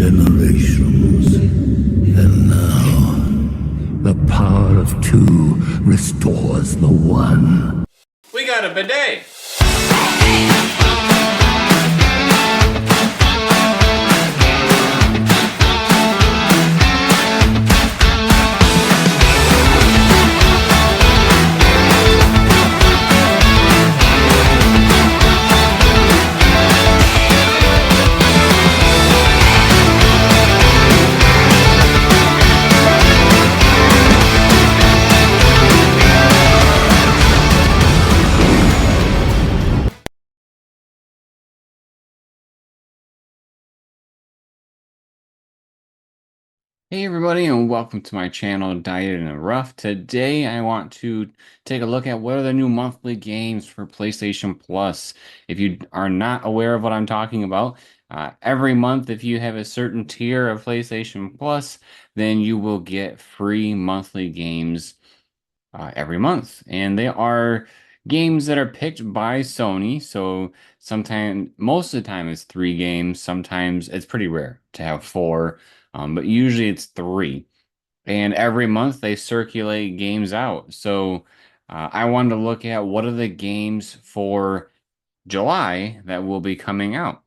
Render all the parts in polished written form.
generations. And now, the power of two restores the one. We got a bidet. Hey everybody, and welcome to my channel, Dyad in a Rough. Today I want to take a look at what are the new monthly games for PlayStation Plus. If you are not aware of what I'm talking about, every month if you have a certain tier of PlayStation Plus, then you will get free monthly games every month. And they are games that are picked by Sony, so sometimes, most of the time it's 3 games, sometimes it's pretty rare to have 4. But usually it's 3. And every month they circulate games out. So I wanted to look at what are the games for July that will be coming out.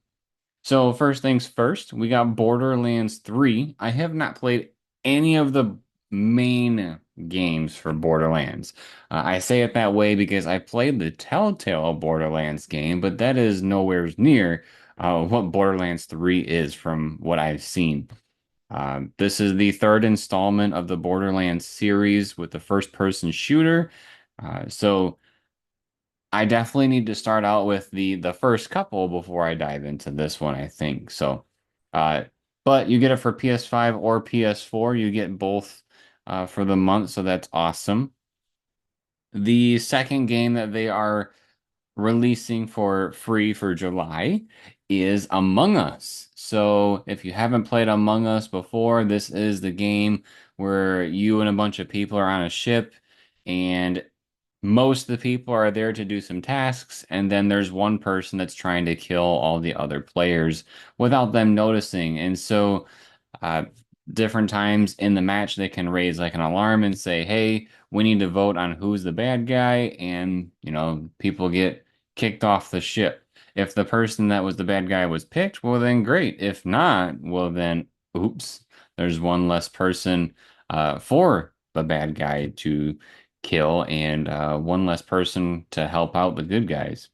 So first things first, we got Borderlands 3. I have not played any of the main games for Borderlands. I say it that way because I played the Telltale Borderlands game, but that is nowhere near what Borderlands 3 is from what I've seen. This is the third installment of the Borderlands series with the first-person shooter. So I definitely need to start out with the first couple before I dive into this one, I think. So, uh, but you get it for PS5 or PS4. You get both for the month, so that's awesome. The second game that they are releasing for free for July is Among Us. So if you haven't played Among Us before, this is the game where you and a bunch of people are on a ship, and most of the people are there to do some tasks, and then there's one person that's trying to kill all the other players without them noticing. And so uh, different times in the match, they can raise like an alarm and say, hey, we need to vote on who's the bad guy. And, people get kicked off the ship. If the person that was the bad guy was picked, well, then great. If not, well, then oops, there's one less person for the bad guy to kill and one less person to help out the good guys.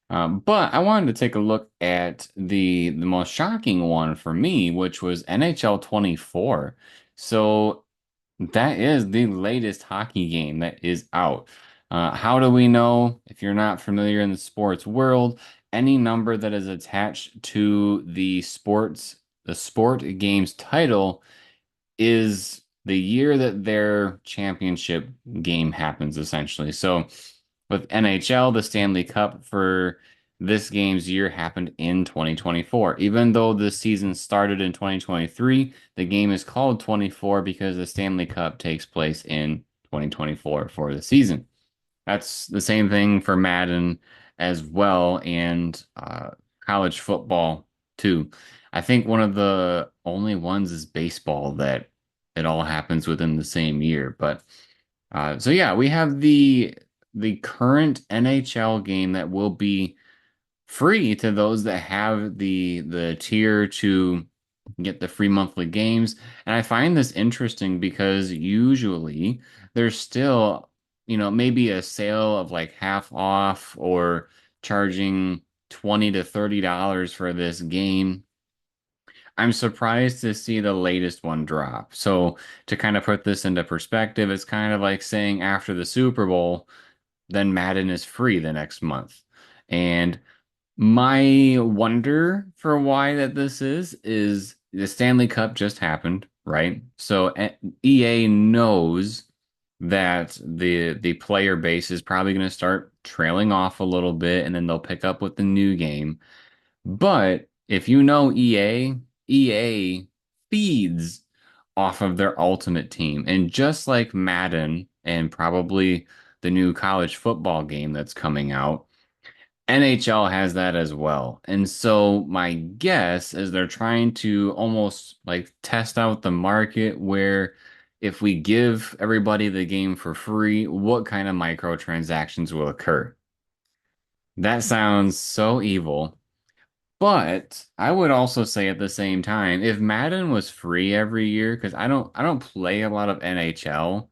But I wanted to take a look at the most shocking one for me, which was NHL 24. So that is the latest hockey game that is out. How do we know? If you're not familiar in the sports world, any number that is attached to the sport game's title is the year that their championship game happens, essentially. So with NHL, the Stanley Cup for this game's year happened in 2024. Even though the season started in 2023, the game is called 24 because the Stanley Cup takes place in 2024 for the season. That's the same thing for Madden as well, and college football too. I think one of the only ones is baseball that it all happens within the same year. But so yeah, we have the current NHL game that will be free to those that have the tier to get the free monthly games. And I find this interesting because usually there's still, maybe a sale of like half off or charging $20 to $30 for this game. I'm surprised to see the latest one drop. So to kind of put this into perspective, it's kind of like saying after the Super Bowl, then Madden is free the next month. And my wonder for why that this is the Stanley Cup just happened, right? So EA knows that the player base is probably going to start trailing off a little bit, and then they'll pick up with the new game. But if you know EA feeds off of their Ultimate Team, and just like Madden and probably the new college football game that's coming out, NHL has that as well. And so my guess is they're trying to almost like test out the market where if we give everybody the game for free, what kind of microtransactions will occur? That sounds so evil. But I would also say at the same time, if Madden was free every year, because I don't play a lot of NHL,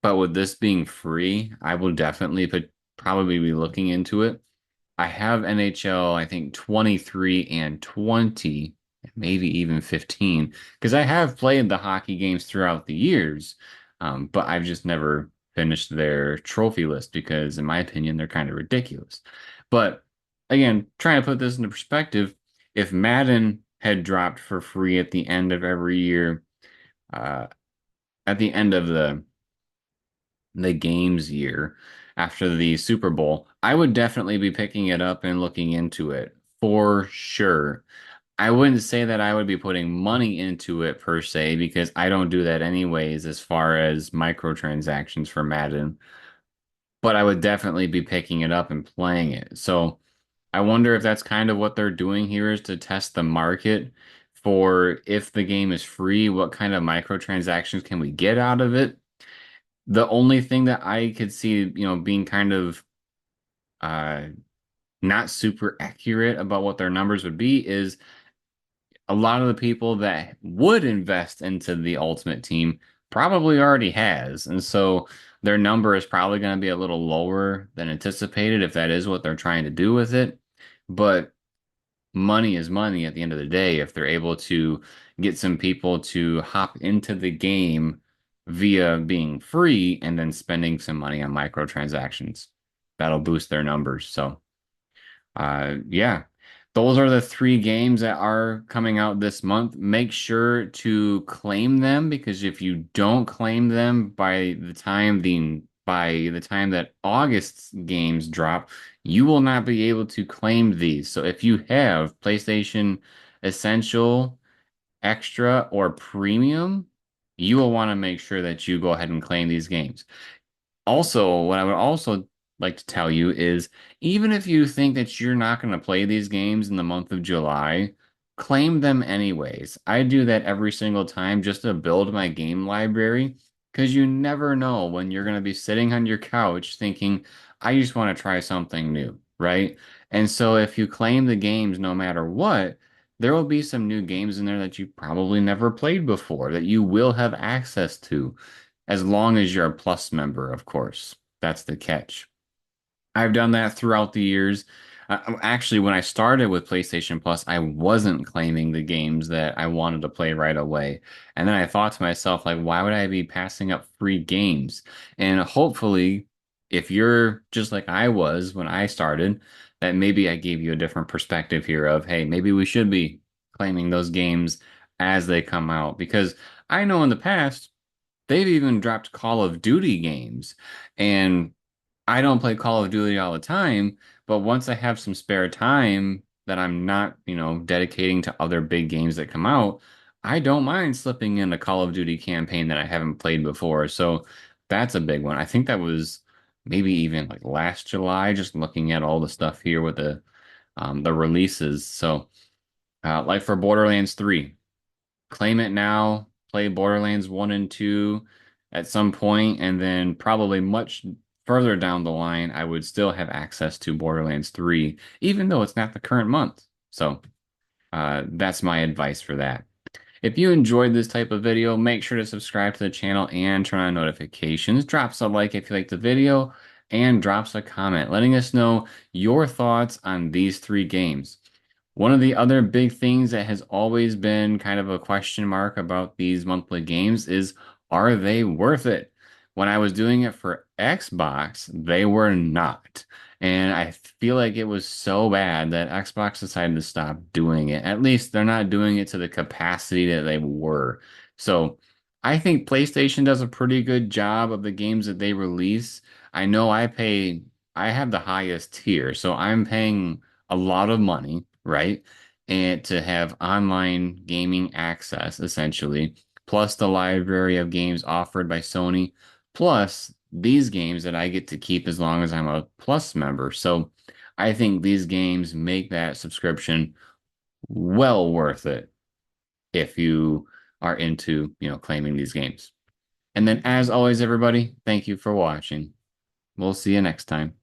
but with this being free, I will definitely probably be looking into it. I have NHL, I think 23 and 20, maybe even 15, because I have played the hockey games throughout the years, but I've just never finished their trophy list because, in my opinion, they're kind of ridiculous. But again, trying to put this into perspective, if Madden had dropped for free at the end of every year, uh, at the end of the games year after the Super Bowl, I would definitely be picking it up and looking into it for sure. I wouldn't say that I would be putting money into it per se because I don't do that anyways as far as microtransactions for Madden, but I would definitely be picking it up and playing it. So I wonder if that's kind of what they're doing here is to test the market for if the game is free, what kind of microtransactions can we get out of it? The only thing that I could see, being kind of uh not super accurate about what their numbers would be is a lot of the people that would invest into the Ultimate Team probably already has. And so their number is probably going to be a little lower than anticipated if that is what they're trying to do with it. But money is money at the end of the day. If they're able to get some people to hop into the game via being free and then spending some money on microtransactions, that'll boost their numbers. So, yeah, those are the three games that are coming out this month. Make sure to claim them because if you don't claim them by the time that August's games drop, you will not be able to claim these. So if you have PlayStation Essential, Extra, or Premium, you will want to make sure that you go ahead and claim these games. Also, what I would also like to tell you is even if you think that you're not going to play these games in the month of July, claim them anyways. I do that every single time just to build my game library because you never know when you're going to be sitting on your couch thinking, I just want to try something new, right? And so if you claim the games no matter what, there will be some new games in there that you probably never played before that you will have access to. As long as you're a Plus member, of course. That's the catch. I've done that throughout the years. Actually, when I started with PlayStation Plus, I wasn't claiming the games that I wanted to play right away. And then I thought to myself, like, why would I be passing up free games? And hopefully, if you're just like I was when I started, that maybe I gave you a different perspective here of, hey, maybe we should be claiming those games as they come out. Because I know in the past, they've even dropped Call of Duty games. And I don't play Call of Duty all the time, but once I have some spare time that I'm not, dedicating to other big games that come out, I don't mind slipping in a Call of Duty campaign that I haven't played before. So that's a big one. I think that was maybe even like last July, just looking at all the stuff here with the releases. So like for Borderlands 3. Claim it now, play Borderlands 1 and 2 at some point, and then probably much further down the line, I would still have access to Borderlands 3, even though it's not the current month. So that's my advice for that. If you enjoyed this type of video, make sure to subscribe to the channel and turn on notifications. Drops a like if you like the video, and drops a comment letting us know your thoughts on these three games. One of the other big things that has always been kind of a question mark about these monthly games is are they worth it? When I was doing it for Xbox, they were not. And I feel like it was so bad that Xbox decided to stop doing it. At least they're not doing it to the capacity that they were. So I think PlayStation does a pretty good job of the games that they release. I know I have the highest tier, so I'm paying a lot of money, right? And to have online gaming access, essentially, plus the library of games offered by Sony, plus these games that I get to keep as long as I'm a Plus member. So I think these games make that subscription well worth it if you are into, claiming these games. And then as always, everybody, thank you for watching. We'll see you next time.